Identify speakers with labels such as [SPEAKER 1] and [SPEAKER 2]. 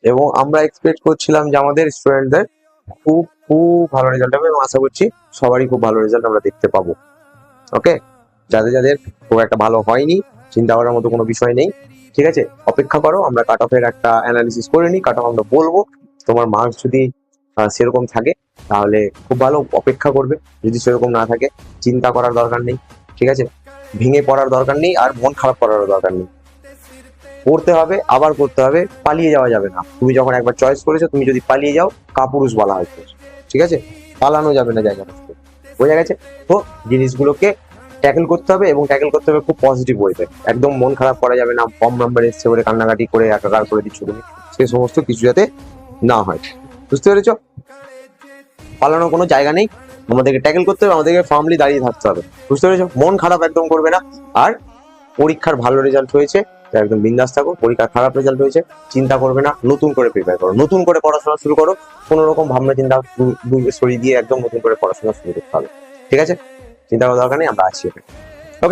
[SPEAKER 1] এবং আমরা এক্সপেক্ট করছিলাম যে আমাদের স্টুডেন্টদের খুব খুব ভালো রেজাল্ট হবে, এবং আশা করছি সবারই খুব ভালো রেজাল্ট আমরা দেখতে পাবো। ওকে, যাদের যাদের খুব একটা ভালো হয়নি চিন্তা করার মতো কোনো বিষয় নেই, ঠিক আছে, অপেক্ষা করো, আমরা কাট অফের একটা অ্যানালিসিস করে নিই, কাট অফ আমরা বলবো। তোমার মার্কস যদি সেরকম থাকে তাহলে খুব ভালো, অপেক্ষা করবে। যদি সেরকম না থাকে চিন্তা করার দরকার নেই, ঠিক আছে, ভেঙে পড়ার দরকার নেই, আর মন খারাপ করারও দরকার নেই। পড়তে হবে, আবার করতে হবে, পালিয়ে যাওয়া যাবে না। তুমি যখন একবার চয়েস করেছো, তুমি যদি পালিয়ে যাও কাপুরুষ বলা হয়, ঠিক আছে, পালানো যাবে না জায়গা থেকে, বোঝা গেছে? তো জিনিসগুলোকে ট্যাকেল করতে হবে, এবং ট্যাকেল করতে হবে খুব পজিটিভ ওয়েতে। একদম মন খারাপ করা যাবে না, কম নাম্বার এসছে বলে কান্নাকাটি করে একাকার করে দিচ্ছ তুমি, সে সমস্ত কিছু যাতে না হয়। বুঝতে পেরেছো? পালানোর কোনো জায়গা নেই, আমাদেরকে ট্যাকেল করতে হবে, আমাদেরকে ফার্মলি দাঁড়িয়ে থাকতে হবে। বুঝতে পেরেছো? মন খারাপ একদম করবে না। আর পরীক্ষার ভালো রেজাল্ট হয়েছে তো একদম বিন্দাস থাকো, পরীক্ষার খারাপ রেজাল্ট হয়েছে চিন্তা করবে না, নতুন করে প্রিপেয়ার করো, নতুন করে পড়াশোনা শুরু করো। কোনো রকম ভাবনা চিন্তা সরিয়ে দিয়ে একদম নতুন করে পড়াশোনা শুরু করতে হবে, ঠিক আছে? চিন্তা করার দরকার নেই, আমরা আছি এখানে।